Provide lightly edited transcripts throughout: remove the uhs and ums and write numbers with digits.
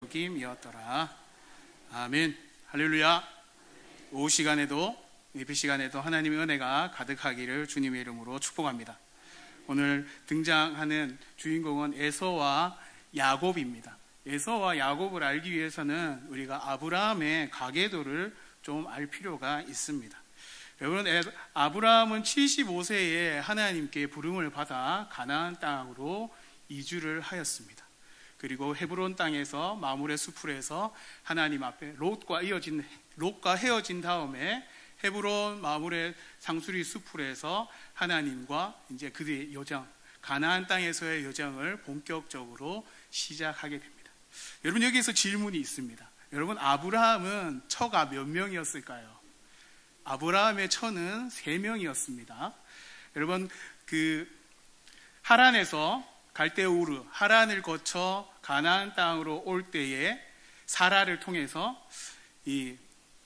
여김이었더라. 아멘. 할렐루야. 오후 시간에도 예배 시간에도 하나님의 은혜가 가득하기를 주님의 이름으로 축복합니다. 오늘 등장하는 주인공은 에서와 야곱입니다. 에서와 야곱을 알기 위해서는 우리가 아브라함의 가계도를 좀 알 필요가 있습니다. 여러분, 아브라함은 75세에 하나님께 부름을 받아 가나안 땅으로 이주를 하였습니다. 그리고 헤브론 땅에서 마므레 수풀에서 하나님 앞에 롯과 헤어진 다음에 헤브론 마므레 상수리 수풀에서 하나님과 이제 그의 여정, 가나안 땅에서의 여정을 본격적으로 시작하게 됩니다. 여러분, 여기에서 질문이 있습니다. 여러분, 아브라함은 처가 몇 명이었을까요? 아브라함의 처는 3명이었습니다. 여러분, 하란에서 갈대우르, 하란을 거쳐 가나안 땅으로 올 때에 사라를 통해서 이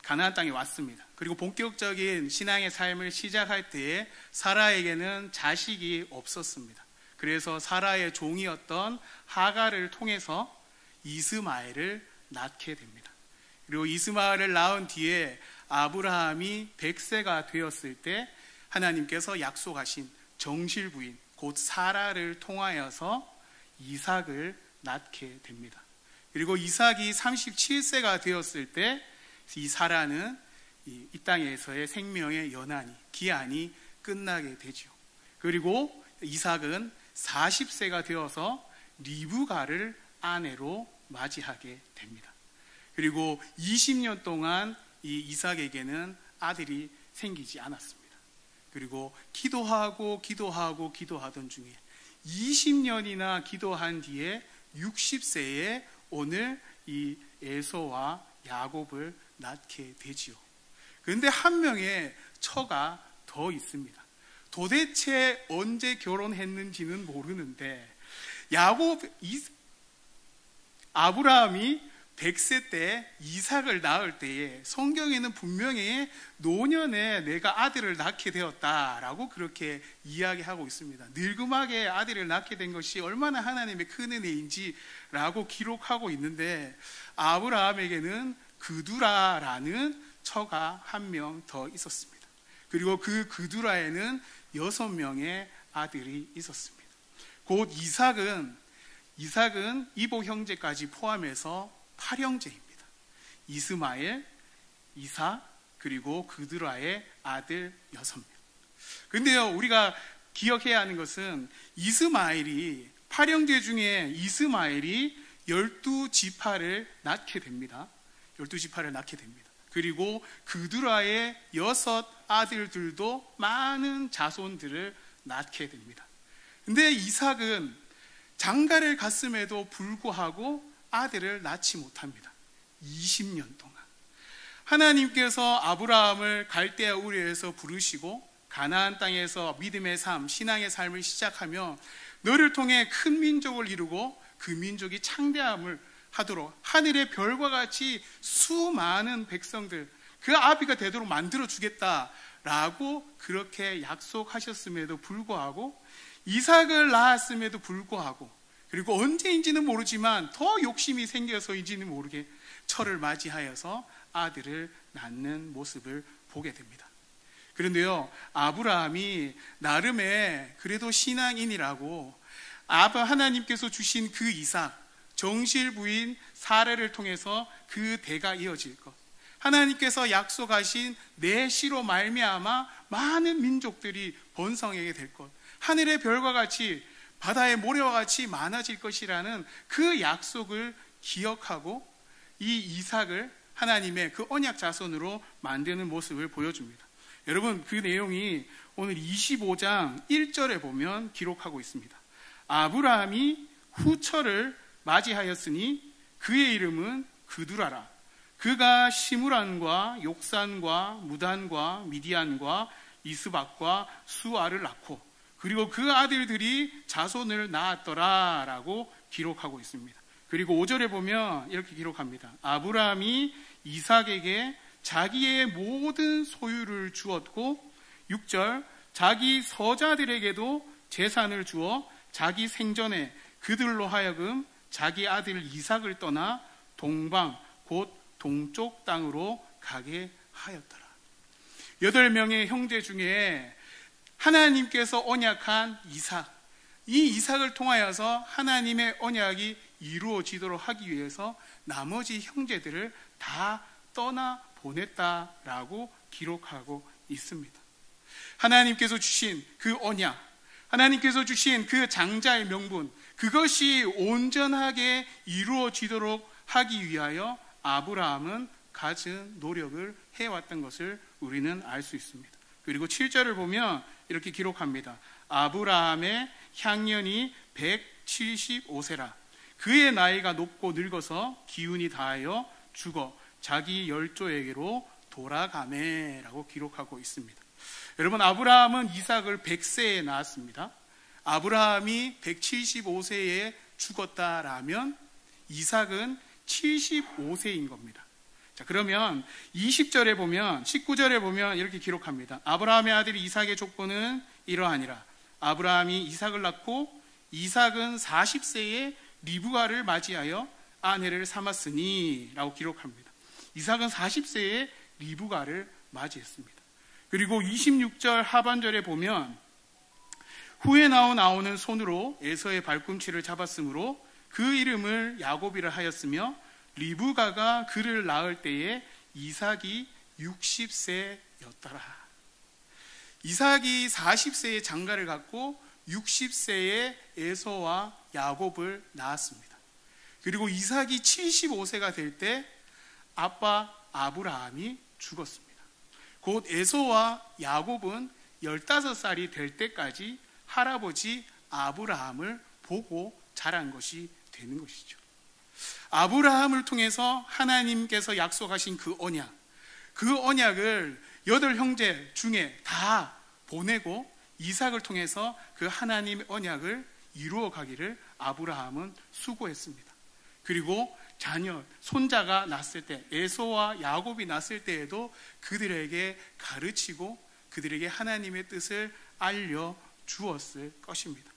가나안 땅에 왔습니다. 그리고 본격적인 신앙의 삶을 시작할 때에 사라에게는 자식이 없었습니다. 그래서 사라의 종이었던 하갈을 통해서 이스마엘을 낳게 됩니다. 그리고 이스마엘을 낳은 뒤에 아브라함이 100세가 되었을 때 하나님께서 약속하신 정실 부인 곧 사라를 통하여서 이삭을 낳게 됩니다. 그리고 이삭이 37세가 되었을 때 이 사라는 이 땅에서의 생명의 기한이 끝나게 되죠. 그리고 이삭은 40세가 되어서 리브가를 아내로 맞이하게 됩니다. 그리고 20년 동안 이 이삭에게는 아들이 생기지 않았습니다. 그리고 기도하던 중에 20년이나 기도한 뒤에 60세에 오늘 이 에서와 야곱을 낳게 되지요. 그런데 한 명의 처가 더 있습니다. 도대체 언제 결혼했는지는 모르는데 아브라함이 100세 때 이삭을 낳을 때에 성경에는 분명히 노년에 내가 아들을 낳게 되었다라고 그렇게 이야기하고 있습니다. 늙음하게 아들을 낳게 된 것이 얼마나 하나님의 큰 은혜인지라고 기록하고 있는데 아브라함에게는 그두라라는 처가 한 명 더 있었습니다. 그리고 그 그두라에는 6명의 아들이 있었습니다. 곧 이삭은 이복 형제까지 포함해서 8형제입니다. 이스마엘, 이삭, 그리고 그드라의 아들 6명. 그런데요, 우리가 기억해야 하는 것은 8형제 중에 이스마엘이 12지파를 낳게 됩니다. 12지파를 낳게 됩니다. 그리고 그드라의 6 아들들도 많은 자손들을 낳게 됩니다. 근데 이삭은 장가를 갔음에도 불구하고 아들을 낳지 못합니다. 20년 동안. 하나님께서 아브라함을 갈대아 우르에서 부르시고 가나안 땅에서 믿음의 삶, 신앙의 삶을 시작하며 너를 통해 큰 민족을 이루고 그 민족이 창대함을 하도록 하늘의 별과 같이 수많은 백성들, 그 아비가 되도록 만들어 주겠다라고 그렇게 약속하셨음에도 불구하고 이삭을 낳았음에도 불구하고 그리고 언제인지는 모르지만 더 욕심이 생겨서인지는 모르게 철을 맞이하여서 아들을 낳는 모습을 보게 됩니다. 그런데요, 아브라함이 나름의 그래도 신앙인이라고 하나님께서 주신 그 이삭, 정실 부인 사라를 통해서 그 대가 이어질 것, 하나님께서 약속하신 내 씨로 말미암아 많은 민족들이 번성하게 될 것, 하늘의 별과 같이 바다의 모래와 같이 많아질 것이라는 그 약속을 기억하고 이 이삭을 하나님의 그 언약 자손으로 만드는 모습을 보여줍니다. 여러분, 그 내용이 오늘 25장 1절에 보면 기록하고 있습니다. 아브라함이 후처를 맞이하였으니 그의 이름은 그두라라. 그가 시므란과 욕산과 무단과 미디안과 이스박과 수아를 낳고 그리고 그 아들들이 자손을 낳았더라 라고 기록하고 있습니다. 그리고 5절에 보면 이렇게 기록합니다. 아브라함이 이삭에게 자기의 모든 소유를 주었고 6절 자기 서자들에게도 재산을 주어 자기 생전에 그들로 하여금 자기 아들 이삭을 떠나 동방 곧 동쪽 땅으로 가게 하였더라. 8명의 형제 중에 하나님께서 언약한 이삭, 이 이삭을 통하여서 하나님의 언약이 이루어지도록 하기 위해서 나머지 형제들을 다 떠나 보냈다라고 기록하고 있습니다. 하나님께서 주신 그 언약, 하나님께서 주신 그 장자의 명분, 그것이 온전하게 이루어지도록 하기 위하여 아브라함은 갖은 노력을 해왔던 것을 우리는 알 수 있습니다. 그리고 7절을 보면 이렇게 기록합니다. 아브라함의 향년이 175세라. 그의 나이가 높고 늙어서 기운이 다하여 죽어 자기 열조에게로 돌아가매라고 기록하고 있습니다. 여러분, 아브라함은 이삭을 100세에 낳았습니다. 아브라함이 175세에 죽었다라면 이삭은 75세인 겁니다. 자, 그러면 20절에 보면, 19절에 보면 이렇게 기록합니다. 아브라함의 아들이 이삭의 족보는 이러하니라. 아브라함이 이삭을 낳고 이삭은 40세에 리브가를 맞이하여 아내를 삼았으니 라고 기록합니다. 이삭은 40세에 리브가를 맞이했습니다. 그리고 26절 하반절에 보면 후에 나오는 손으로 에서의 발꿈치를 잡았으므로 그 이름을 야곱이라 하였으며 리브가가 그를 낳을 때에 이삭이 60세였더라. 이삭이 40세에 장가를 갖고 60세에 에서와 야곱을 낳았습니다. 그리고 이삭이 75세가 될 때 아빠 아브라함이 죽었습니다. 곧 에서와 야곱은 15살이 될 때까지 할아버지 아브라함을 보고 자란 것이 되는 것이죠. 아브라함을 통해서 하나님께서 약속하신 그 언약을 8형제 중에 다 보내고 이삭을 통해서 그 하나님의 언약을 이루어 가기를 아브라함은 수고했습니다. 그리고 자녀, 손자가 났을 때, 에서와 야곱이 났을 때에도 그들에게 가르치고 그들에게 하나님의 뜻을 알려주었을 것입니다.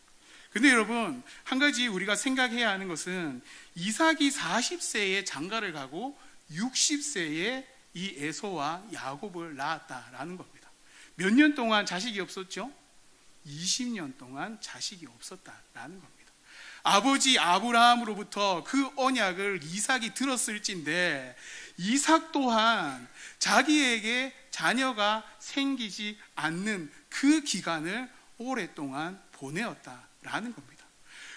근데 여러분, 한 가지 우리가 생각해야 하는 것은 이삭이 40세에 장가를 가고 60세에 이 에서와 야곱을 낳았다라는 겁니다. 몇 년 동안 자식이 없었죠? 20년 동안 자식이 없었다라는 겁니다. 아버지 아브라함으로부터 그 언약을 이삭이 들었을진데 이삭 또한 자기에게 자녀가 생기지 않는 그 기간을 오랫동안 보내었다라는 겁니다.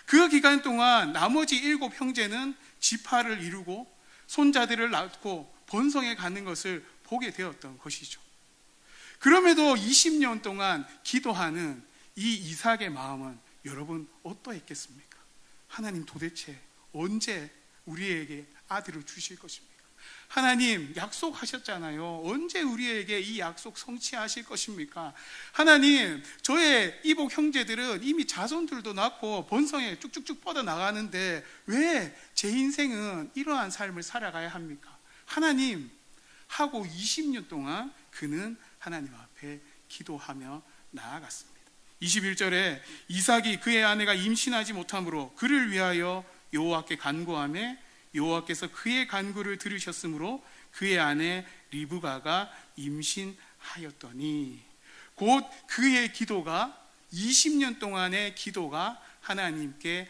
그 기간 동안 나머지 7 형제는 지파를 이루고 손자들을 낳고 번성해 가는 것을 보게 되었던 것이죠. 그럼에도 20년 동안 기도하는 이 이삭의 마음은 여러분 어떠했겠습니까? 하나님 도대체 언제 우리에게 아들을 주실 것입니까? 하나님 약속하셨잖아요. 언제 우리에게 이 약속 성취하실 것입니까? 하나님, 저의 이복 형제들은 이미 자손들도 낳고 번성에 쭉쭉쭉 뻗어나가는데 왜 제 인생은 이러한 삶을 살아가야 합니까? 하나님 하고 20년 동안 그는 하나님 앞에 기도하며 나아갔습니다. 21절에 이삭이 그의 아내가 임신하지 못함으로 그를 위하여 여호와께 간구하며 여호와께서 그의 간구를 들으셨으므로 그의 아내 리브가가 임신하였더니 곧 그의 기도가 20년 동안의 기도가 하나님께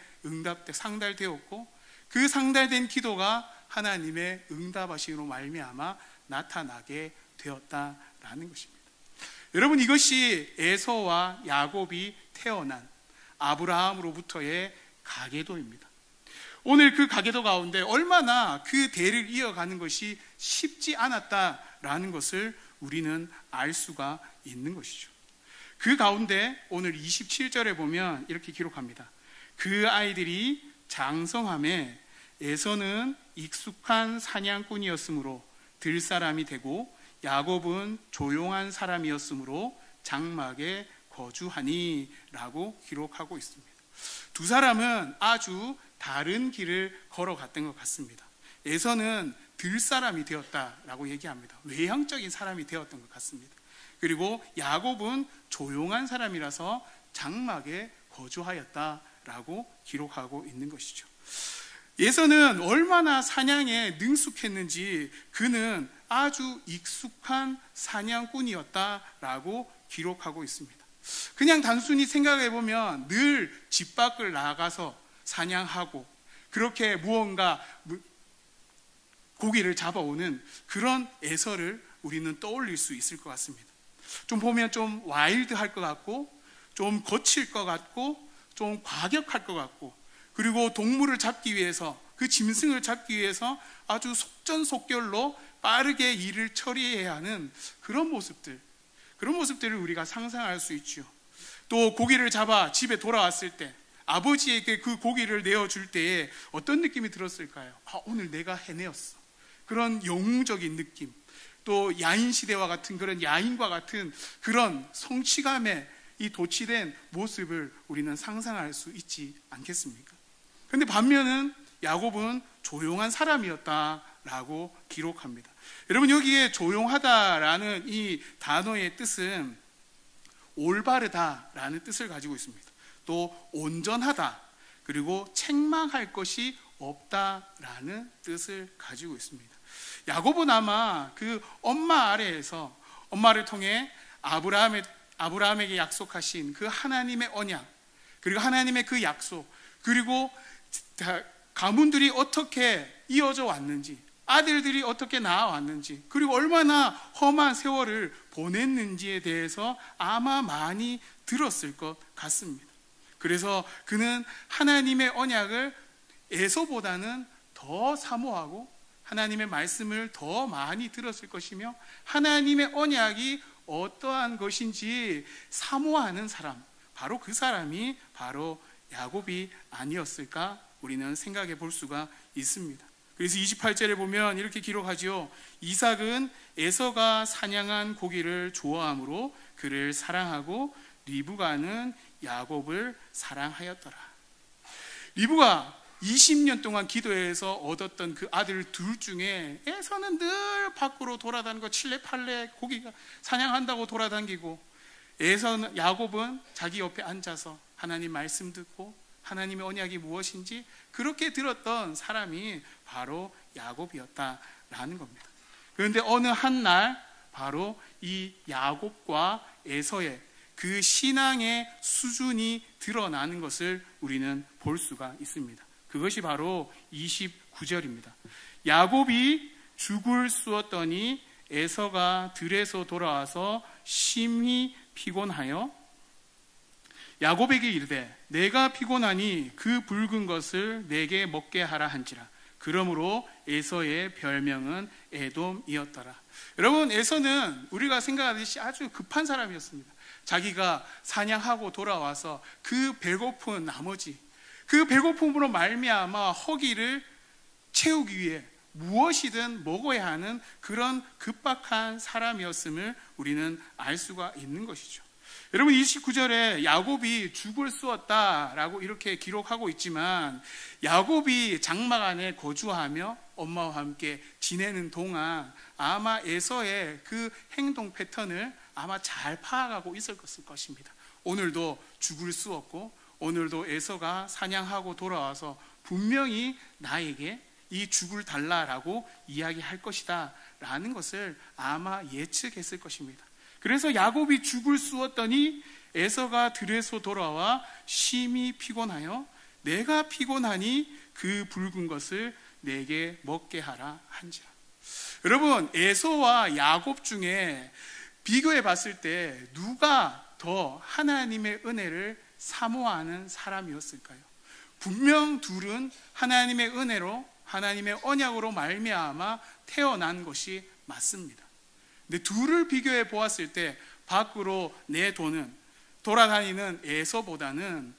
상달되었고 그 상달된 기도가 하나님의 응답하심으로 말미암아 나타나게 되었다라는 것입니다. 여러분, 이것이 에서와 야곱이 태어난 아브라함으로부터의 가계도입니다. 오늘 그 가계도 가운데 얼마나 그 대를 이어가는 것이 쉽지 않았다라는 것을 우리는 알 수가 있는 것이죠. 그 가운데 오늘 27절에 보면 이렇게 기록합니다. 그 아이들이 장성함에 에서는 익숙한 사냥꾼이었으므로 들사람이 되고 야곱은 조용한 사람이었으므로 장막에 거주하니 라고 기록하고 있습니다. 두 사람은 아주 다른 길을 걸어갔던 것 같습니다. 에서는 들사람이 되었다라고 얘기합니다. 외향적인 사람이 되었던 것 같습니다. 그리고 야곱은 조용한 사람이라서 장막에 거주하였다라고 기록하고 있는 것이죠. 에서는 얼마나 사냥에 능숙했는지 그는 아주 익숙한 사냥꾼이었다라고 기록하고 있습니다. 그냥 단순히 생각해 보면 늘 집 밖을 나가서 사냥하고 그렇게 무언가 고기를 잡아오는 그런 에서를 우리는 떠올릴 수 있을 것 같습니다. 좀 보면 좀 와일드할 것 같고 좀 거칠 것 같고 좀 과격할 것 같고, 그리고 동물을 잡기 위해서, 그 짐승을 잡기 위해서 아주 속전속결로 빠르게 일을 처리해야 하는 그런 모습들을 우리가 상상할 수 있죠. 또 고기를 잡아 집에 돌아왔을 때 아버지에게 그 고기를 내어줄 때에 어떤 느낌이 들었을까요? 오늘 내가 해내었어. 그런 영웅적인 느낌, 또 야인시대와 같은 그런 야인과 같은 그런 성취감에 이 도취된 모습을 우리는 상상할 수 있지 않겠습니까? 그런데 반면은 야곱은 조용한 사람이었다라고 기록합니다. 여러분, 여기에 조용하다라는 이 단어의 뜻은 올바르다라는 뜻을 가지고 있습니다. 또 온전하다, 그리고 책망할 것이 없다라는 뜻을 가지고 있습니다. 야곱은 아마 그 엄마 아래에서 엄마를 통해 아브라함에게 약속하신 그 하나님의 언약, 그리고 하나님의 그 약속, 그리고 가문들이 어떻게 이어져 왔는지, 아들들이 어떻게 낳아왔는지, 그리고 얼마나 험한 세월을 보냈는지에 대해서 아마 많이 들었을 것 같습니다. 그래서 그는 하나님의 언약을 에서보다는 더 사모하고 하나님의 말씀을 더 많이 들었을 것이며, 하나님의 언약이 어떠한 것인지 사모하는 사람, 바로 그 사람이 바로 야곱이 아니었을까 우리는 생각해 볼 수가 있습니다. 그래서 28절에 보면 이렇게 기록하죠. 이삭은 에서가 사냥한 고기를 좋아함으로 그를 사랑하고 리브가는 야곱을 사랑하였더라. 리브가 20년 동안 기도해서 얻었던 그 아들 둘 중에 에서는 늘 밖으로 돌아다니고 칠레팔레 고기가 사냥한다고 돌아다니고, 야곱은 자기 옆에 앉아서 하나님 말씀 듣고 하나님의 언약이 무엇인지 그렇게 들었던 사람이 바로 야곱이었다라는 겁니다. 그런데 어느 한 날 바로 이 야곱과 에서의 그 신앙의 수준이 드러나는 것을 우리는 볼 수가 있습니다. 그것이 바로 29절입니다. 야곱이 죽을 쑤었더니 에서가 들에서 돌아와서 심히 피곤하여 야곱에게 이르되 내가 피곤하니 그 붉은 것을 내게 먹게 하라 한지라. 그러므로 에서의 별명은 에돔이었더라. 여러분, 에서는 우리가 생각하듯이 아주 급한 사람이었습니다. 자기가 사냥하고 돌아와서 그 배고픈 나머지, 그 배고픔으로 말미암아 허기를 채우기 위해 무엇이든 먹어야 하는 그런 급박한 사람이었음을 우리는 알 수가 있는 것이죠. 여러분, 29절에 야곱이 죽을 쑤었다라고 이렇게 기록하고 있지만, 야곱이 장막 안에 거주하며 엄마와 함께 지내는 동안 아마 에서의 그 행동 패턴을 아마 잘 파악하고 있을 것입니다. 오늘도 죽을 쑤었고 오늘도 에서가 사냥하고 돌아와서 분명히 나에게 이 죽을 달라라고 이야기할 것이다 라는 것을 아마 예측했을 것입니다. 그래서 야곱이 죽을 쑤었더니 에서가 들에서 돌아와 심히 피곤하여 내가 피곤하니 그 붉은 것을 내게 먹게 하라 한지라. 여러분, 에서와 야곱 중에 비교해 봤을 때 누가 더 하나님의 은혜를 사모하는 사람이었을까요? 분명 둘은 하나님의 은혜로, 하나님의 언약으로 말미암아 태어난 것이 맞습니다. 근데 둘을 비교해 보았을 때 밖으로 내도는 돌아다니는 에서보다는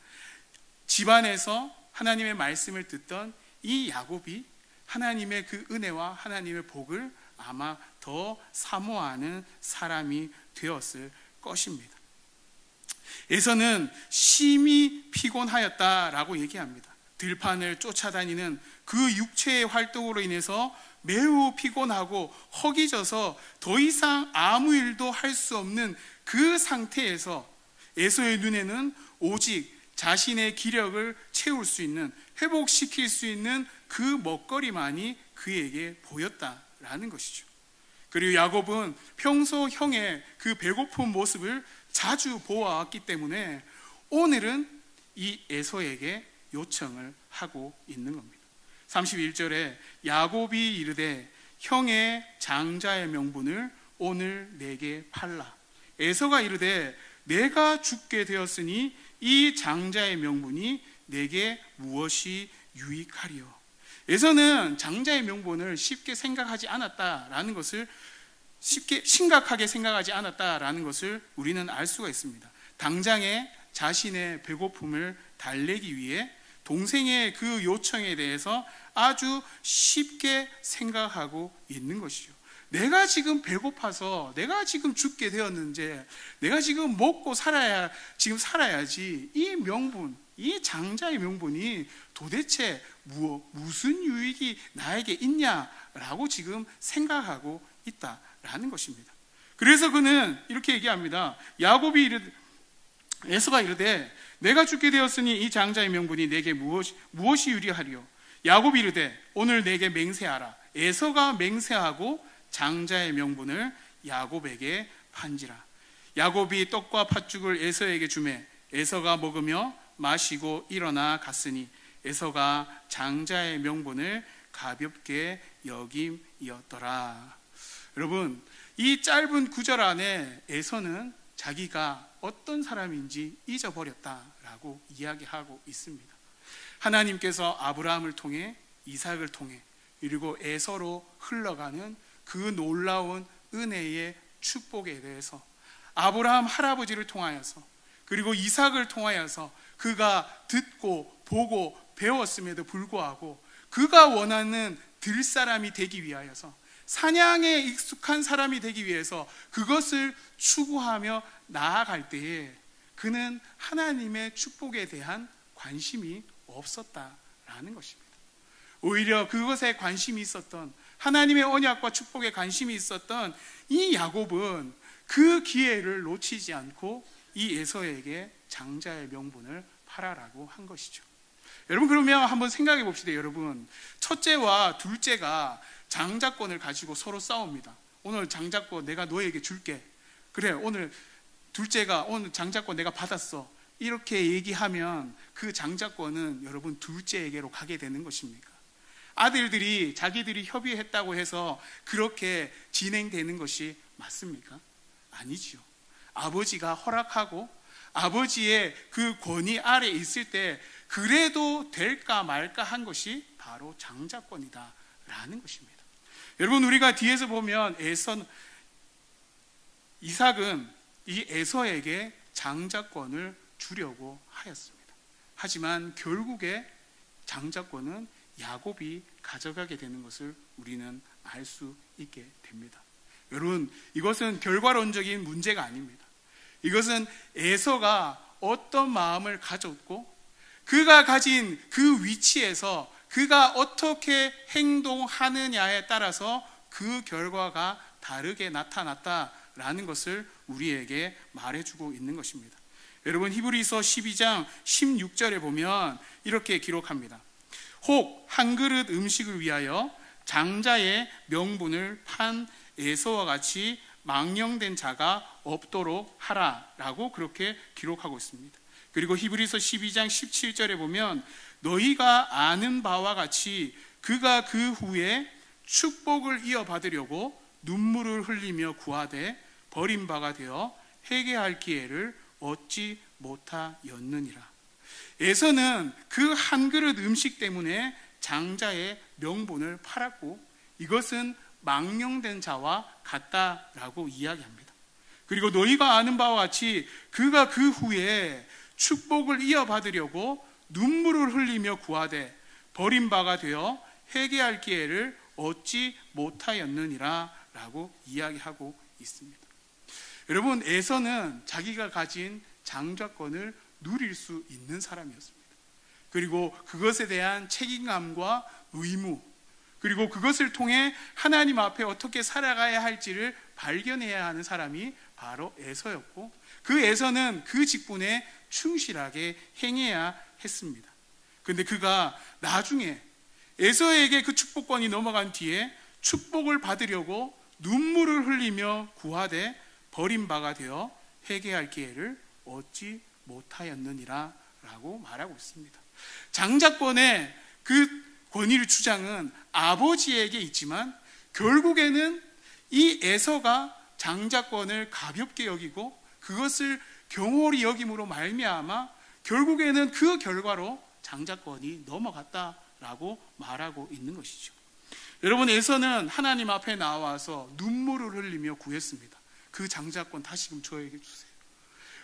집안에서 하나님의 말씀을 듣던 이 야곱이 하나님의 그 은혜와 하나님의 복을 아마 더 사모하는 사람이 되었을 것입니다. 에서는 심히 피곤하였다라고 얘기합니다. 들판을 쫓아다니는 그 육체의 활동으로 인해서 매우 피곤하고 허기져서 더 이상 아무 일도 할 수 없는 그 상태에서 에서의 눈에는 오직 자신의 기력을 채울 수 있는, 회복시킬 수 있는 그 먹거리만이 그에게 보였다라는 것이죠. 그리고 야곱은 평소 형의 그 배고픈 모습을 자주 보아왔기 때문에 오늘은 이 에서에게 요청을 하고 있는 겁니다. 31절에 야곱이 이르되 형의 장자의 명분을 오늘 내게 팔라. 에서가 이르되 내가 죽게 되었으니 이 장자의 명분이 내게 무엇이 유익하리요. 에서는 장자의 명분을 쉽게 생각하지 않았다라는 것을, 쉽게 심각하게 생각하지 않았다라는 것을 우리는 알 수가 있습니다. 당장에 자신의 배고픔을 달래기 위해 동생의 그 요청에 대해서 아주 쉽게 생각하고 있는 것이죠. 내가 지금 배고파서, 내가 지금 죽게 되었는지, 내가 지금 먹고 살아야지 이 명분, 이 장자의 명분이 도대체 무슨 유익이 나에게 있냐라고 지금 생각하고 있다라는 것입니다. 그래서 그는 이렇게 얘기합니다. 에서가 이르되 내가 죽게 되었으니 이 장자의 명분이 내게 무엇이 유리하리요. 야곱이 이르되 오늘 내게 맹세하라. 에서가 맹세하고 장자의 명분을 야곱에게 판지라. 야곱이 떡과 팥죽을 에서에게 주매 에서가 먹으며 마시고 일어나 갔으니 에서가 장자의 명분을 가볍게 여김이었더라. 여러분, 이 짧은 구절 안에 에서는 자기가 어떤 사람인지 잊어버렸다라고 이야기하고 있습니다. 하나님께서 아브라함을 통해, 이삭을 통해, 그리고 에서로 흘러가는 그 놀라운 은혜의 축복에 대해서, 아브라함 할아버지를 통하여서, 그리고 이삭을 통하여서 그가 듣고 보고 배웠음에도 불구하고 그가 원하는 들사람이 되기 위하여서, 사냥에 익숙한 사람이 되기 위해서 그것을 추구하며 나아갈 때에 그는 하나님의 축복에 대한 관심이 없었다라는 것입니다. 오히려 그것에 관심이 있었던, 하나님의 언약과 축복에 관심이 있었던 이 야곱은 그 기회를 놓치지 않고 이 에서에게 장자의 명분을 팔아라고 한 것이죠. 여러분, 그러면 한번 생각해 봅시다. 여러분, 첫째와 둘째가 장자권을 가지고 서로 싸웁니다. 오늘 장자권 내가 너에게 줄게. 그래, 오늘 둘째가 오늘 장자권 내가 받았어. 이렇게 얘기하면 그 장자권은 여러분 둘째에게로 가게 되는 것입니까? 아들들이 자기들이 협의했다고 해서 그렇게 진행되는 것이 맞습니까? 아니지요. 아버지가 허락하고 아버지의 그 권위 아래 있을 때 그래도 될까 말까 한 것이 바로 장자권이다라는 것입니다. 여러분, 우리가 뒤에서 보면 이삭은 이 에서에게 장자권을 주려고 하였습니다. 하지만 결국에 장자권은 야곱이 가져가게 되는 것을 우리는 알 수 있게 됩니다. 여러분, 이것은 결과론적인 문제가 아닙니다. 이것은 에서가 어떤 마음을 가졌고 그가 가진 그 위치에서 그가 어떻게 행동하느냐에 따라서 그 결과가 다르게 나타났다라는 것을 우리에게 말해주고 있는 것입니다. 여러분, 히브리서 12장 16절에 보면 이렇게 기록합니다. 혹 한 그릇 음식을 위하여 장자의 명분을 판 에서와 같이 망령된 자가 없도록 하라라고 그렇게 기록하고 있습니다. 그리고 히브리서 12장 17절에 보면 너희가 아는 바와 같이 그가 그 후에 축복을 이어받으려고 눈물을 흘리며 구하되 버림바가 되어 회개할 기회를 얻지 못하였느니라. 에서는 그 한 그릇 음식 때문에 장자의 명분을 팔았고 이것은 망령된 자와 같다라고 이야기합니다. 그리고 너희가 아는 바와 같이 그가 그 후에 축복을 이어받으려고 눈물을 흘리며 구하되 버림바가 되어 회개할 기회를 얻지 못하였느니라 라고 이야기하고 있습니다. 여러분, 에서는 자기가 가진 장자권을 누릴 수 있는 사람이었습니다. 그리고 그것에 대한 책임감과 의무, 그리고 그것을 통해 하나님 앞에 어떻게 살아가야 할지를 발견해야 하는 사람이 바로 에서였고 그 에서는 그 직분에 충실하게 행해야 했습니다. 근데 그가 나중에 에서에게 그 축복권이 넘어간 뒤에 축복을 받으려고 눈물을 흘리며 구하되 버림바가 되어 회개할 기회를 얻지 못하였느니라 라고 말하고 있습니다. 장자권의 그 권위를 주장은 아버지에게 있지만 결국에는 이 에서가 장자권을 가볍게 여기고 그것을 경홀히 여김으로 말미암아 결국에는 그 결과로 장자권이 넘어갔다라고 말하고 있는 것이죠. 여러분, 에서는 하나님 앞에 나와서 눈물을 흘리며 구했습니다. 그 장자권 다시금 저에게 주세요.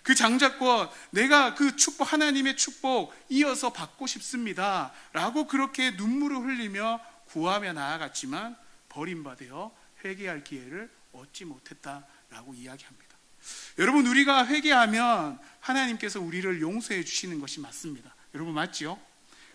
그 장자권, 내가 그 축복, 하나님의 축복 이어서 받고 싶습니다 라고 그렇게 눈물을 흘리며 구하며 나아갔지만 버림받아 회개할 기회를 얻지 못했다라고 이야기합니다. 여러분, 우리가 회개하면 하나님께서 우리를 용서해 주시는 것이 맞습니다. 여러분, 맞지요?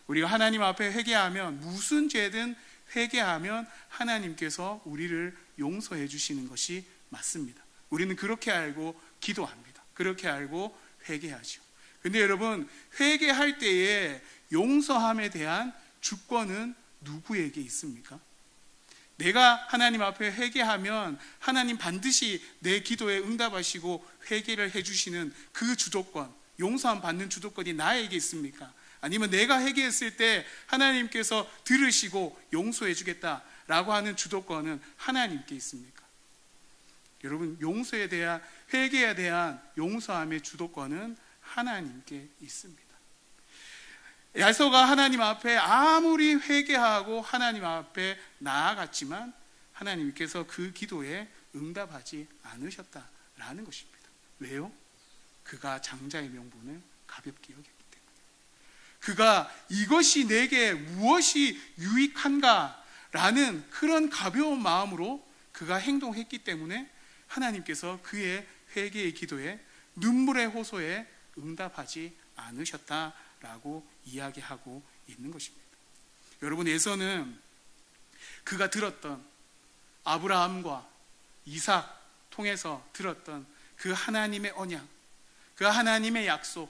우리가 하나님 앞에 회개하면, 무슨 죄든 회개하면 하나님께서 우리를 용서해 주시는 것이 맞습니다. 우리는 그렇게 알고 기도합니다. 그렇게 알고 회개하죠. 근데 여러분, 회개할 때에 용서함에 대한 주권은 누구에게 있습니까? 내가 하나님 앞에 회개하면 하나님 반드시 내 기도에 응답하시고 회개를 해주시는 그 주도권, 용서함 받는 주도권이 나에게 있습니까? 아니면 내가 회개했을 때 하나님께서 들으시고 용서해 주겠다라고 하는 주도권은 하나님께 있습니까? 여러분, 용서에 대한, 회개에 대한 용서함의 주도권은 하나님께 있습니다. 에서가 하나님 앞에 아무리 회개하고 하나님 앞에 나아갔지만 하나님께서 그 기도에 응답하지 않으셨다라는 것입니다. 왜요? 그가 장자의 명분을 가볍게 여겼기 때문에. 그가 이것이 내게 무엇이 유익한가라는 그런 가벼운 마음으로 그가 행동했기 때문에 하나님께서 그의 회개의 기도에, 눈물의 호소에 응답하지 않으셨다라고 이야기하고 있는 것입니다. 여러분, 에서는 그가 들었던, 아브라함과 이삭 통해서 들었던 그 하나님의 언약, 그 하나님의 약속,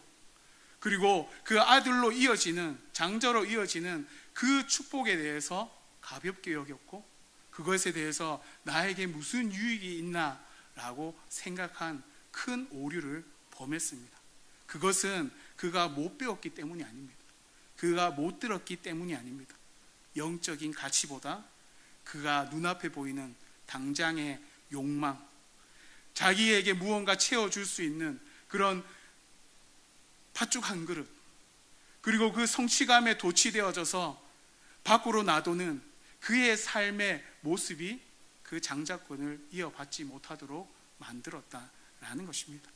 그리고 그 아들로 이어지는, 장자로 이어지는 그 축복에 대해서 가볍게 여겼고, 그것에 대해서 나에게 무슨 유익이 있나라고 생각한 큰 오류를 범했습니다. 그것은 그가 못 배웠기 때문이 아닙니다. 그가 못 들었기 때문이 아닙니다. 영적인 가치보다 그가 눈앞에 보이는 당장의 욕망, 자기에게 무언가 채워줄 수 있는 그런 팥죽 한 그릇, 그리고 그 성취감에 도취되어져서 밖으로 놔두는 그의 삶의 모습이 그 장자권을 이어받지 못하도록 만들었다라는 것입니다.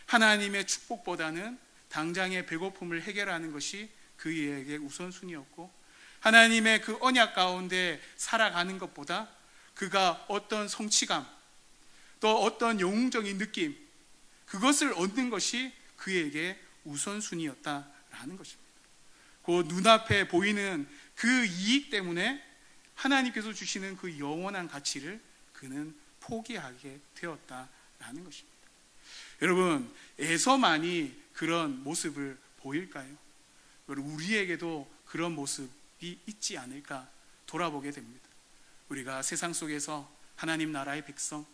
하나님의 축복보다는 당장의 배고픔을 해결하는 것이 그에게 우선순위였고, 하나님의 그 언약 가운데 살아가는 것보다 그가 어떤 성취감, 또 어떤 영웅적인 느낌, 그것을 얻는 것이 그에게 우선순위였다라는 것입니다. 그 눈앞에 보이는 그 이익 때문에 하나님께서 주시는 그 영원한 가치를 그는 포기하게 되었다라는 것입니다. 여러분, 에서만이 그런 모습을 보일까요? 우리에게도 그런 모습이 있지 않을까 돌아보게 됩니다. 우리가 세상 속에서 하나님 나라의 백성,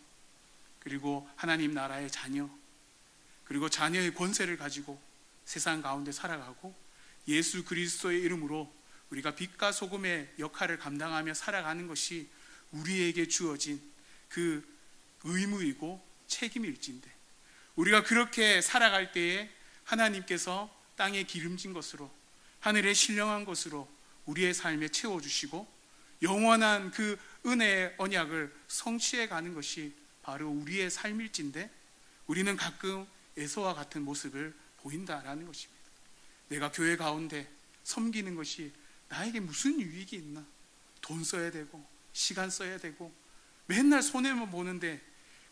그리고 하나님 나라의 자녀, 그리고 자녀의 권세를 가지고 세상 가운데 살아가고 예수 그리스도의 이름으로 우리가 빛과 소금의 역할을 감당하며 살아가는 것이 우리에게 주어진 그 의무이고 책임일진데, 우리가 그렇게 살아갈 때에 하나님께서 땅에 기름진 것으로, 하늘에 신령한 것으로 우리의 삶에 채워주시고 영원한 그 은혜의 언약을 성취해 가는 것이 바로 우리의 삶일진데, 우리는 가끔 에서와 같은 모습을 보인다라는 것입니다. 내가 교회 가운데 섬기는 것이 나에게 무슨 유익이 있나? 돈 써야 되고 시간 써야 되고 맨날 손해만 보는데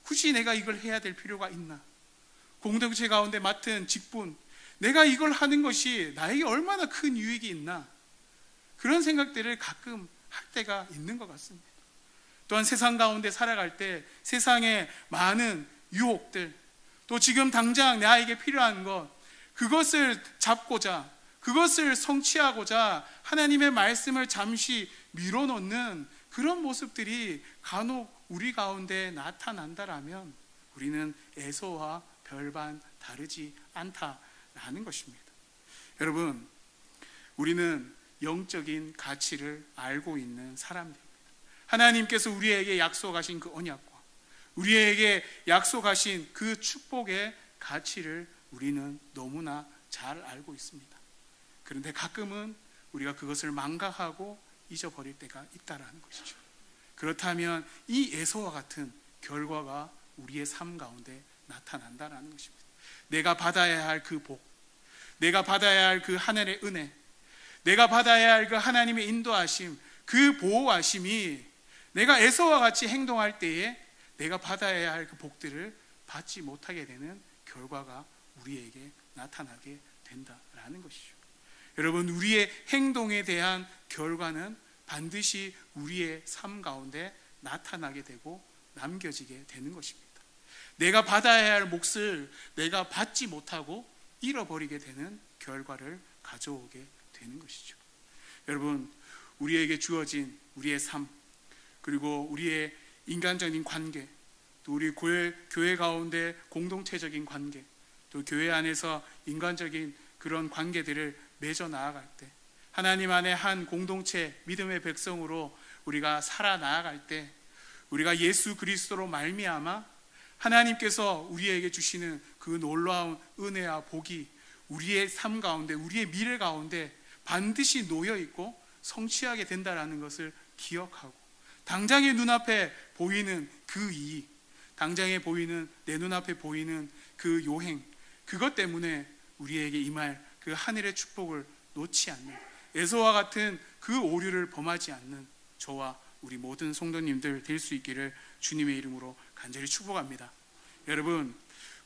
굳이 내가 이걸 해야 될 필요가 있나? 공동체 가운데 맡은 직분, 내가 이걸 하는 것이 나에게 얼마나 큰 유익이 있나? 그런 생각들을 가끔 할 때가 있는 것 같습니다. 또한 세상 가운데 살아갈 때 세상의 많은 유혹들, 또 지금 당장 나에게 필요한 것, 그것을 잡고자, 그것을 성취하고자 하나님의 말씀을 잠시 밀어놓는 그런 모습들이 간혹 우리 가운데 나타난다라면 우리는 에서와 별반 다르지 않다라는 것입니다. 여러분, 우리는 영적인 가치를 알고 있는 사람들입니다. 하나님께서 우리에게 약속하신 그 언약과 우리에게 약속하신 그 축복의 가치를 우리는 너무나 잘 알고 있습니다. 그런데 가끔은 우리가 그것을 망각하고 잊어버릴 때가 있다라는 것이죠. 그렇다면 이 에서와 같은 결과가 우리의 삶 가운데 나타난다라는 것입니다. 내가 받아야 할 그 복, 내가 받아야 할 그 하늘의 은혜, 내가 받아야 할 그 하나님의 인도하심, 그 보호하심이 내가 에서와 같이 행동할 때에 내가 받아야 할 그 복들을 받지 못하게 되는 결과가 우리에게 나타나게 된다라는 것이죠. 여러분, 우리의 행동에 대한 결과는 반드시 우리의 삶 가운데 나타나게 되고 남겨지게 되는 것입니다. 내가 받아야 할 몫을 내가 받지 못하고 잃어버리게 되는 결과를 가져오게 되는 것이죠. 여러분, 우리에게 주어진 우리의 삶, 그리고 우리의 인간적인 관계, 또 우리 교회 가운데 공동체적인 관계, 또 교회 안에서 인간적인 그런 관계들을 맺어 나아갈 때, 하나님 안에 한 공동체 믿음의 백성으로 우리가 살아 나아갈 때, 우리가 예수 그리스도로 말미암아 하나님께서 우리에게 주시는 그 놀라운 은혜와 복이 우리의 삶 가운데, 우리의 미래 가운데 반드시 놓여 있고 성취하게 된다라는 것을 기억하고, 당장의 눈앞에 보이는 그 이익, 당장에 보이는 내 눈앞에 보이는 그 요행, 그것 때문에 우리에게 임할 그 하늘의 축복을 놓지 않는, 에서와 같은 그 오류를 범하지 않는 저와 우리 모든 성도님들 될 수 있기를 주님의 이름으로 간절히 축복합니다. 여러분,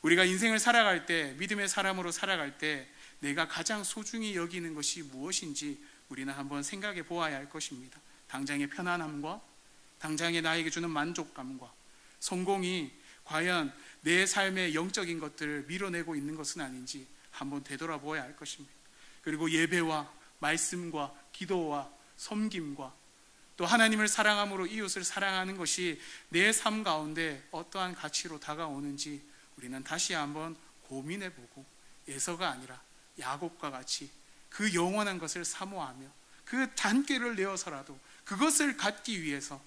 우리가 인생을 살아갈 때, 믿음의 사람으로 살아갈 때 내가 가장 소중히 여기는 것이 무엇인지 우리는 한번 생각해 보아야 할 것입니다. 당장의 편안함과 당장에 나에게 주는 만족감과 성공이 과연 내 삶의 영적인 것들을 밀어내고 있는 것은 아닌지 한번 되돌아보아야 할 것입니다. 그리고 예배와 말씀과 기도와 섬김과 또 하나님을 사랑함으로 이웃을 사랑하는 것이 내 삶 가운데 어떠한 가치로 다가오는지 우리는 다시 한번 고민해보고, 에서가 아니라 야곱과 같이 그 영원한 것을 사모하며 그 단꾀를 내어서라도 그것을 갖기 위해서,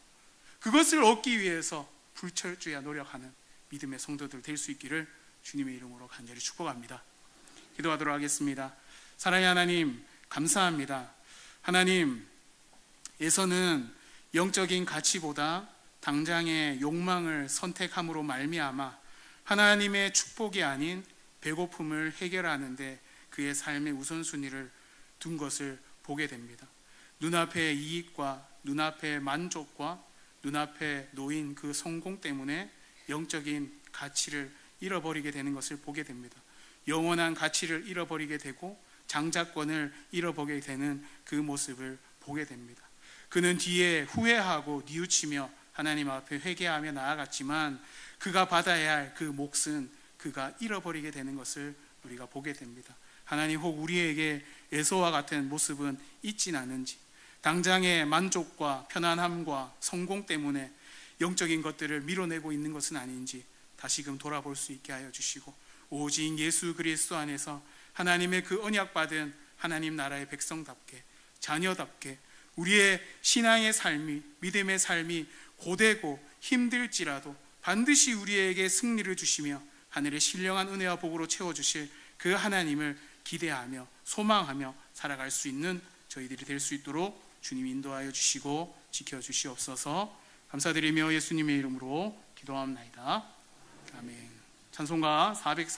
그것을 얻기 위해서 불철주야 노력하는 믿음의 성도들 될 수 있기를 주님의 이름으로 간절히 축복합니다. 기도하도록 하겠습니다. 사랑의 하나님, 감사합니다. 하나님, 에서는 영적인 가치보다 당장의 욕망을 선택함으로 말미암아 하나님의 축복이 아닌 배고픔을 해결하는데 그의 삶의 우선순위를 둔 것을 보게 됩니다. 눈앞의 이익과 눈앞의 만족과 눈앞에 놓인 그 성공 때문에 영적인 가치를 잃어버리게 되는 것을 보게 됩니다. 영원한 가치를 잃어버리게 되고 장자권을 잃어버리게 되는 그 모습을 보게 됩니다. 그는 뒤에 후회하고 뉘우치며 하나님 앞에 회개하며 나아갔지만 그가 받아야 할 그 몫은 그가 잃어버리게 되는 것을 우리가 보게 됩니다. 하나님, 혹 우리에게 에서와 같은 모습은 있진 않은지, 당장의 만족과 편안함과 성공 때문에 영적인 것들을 밀어내고 있는 것은 아닌지 다시금 돌아볼 수 있게 하여 주시고, 오직 예수 그리스도 안에서 하나님의 그 언약받은 하나님 나라의 백성답게, 자녀답게 우리의 신앙의 삶이, 믿음의 삶이 고되고 힘들지라도 반드시 우리에게 승리를 주시며 하늘의 신령한 은혜와 복으로 채워주실 그 하나님을 기대하며 소망하며 살아갈 수 있는 저희들이 될 수 있도록 주님 인도하여 주시고 지켜주시옵소서. 감사드리며 예수님의 이름으로 기도합나이다. 아멘. 찬송가 403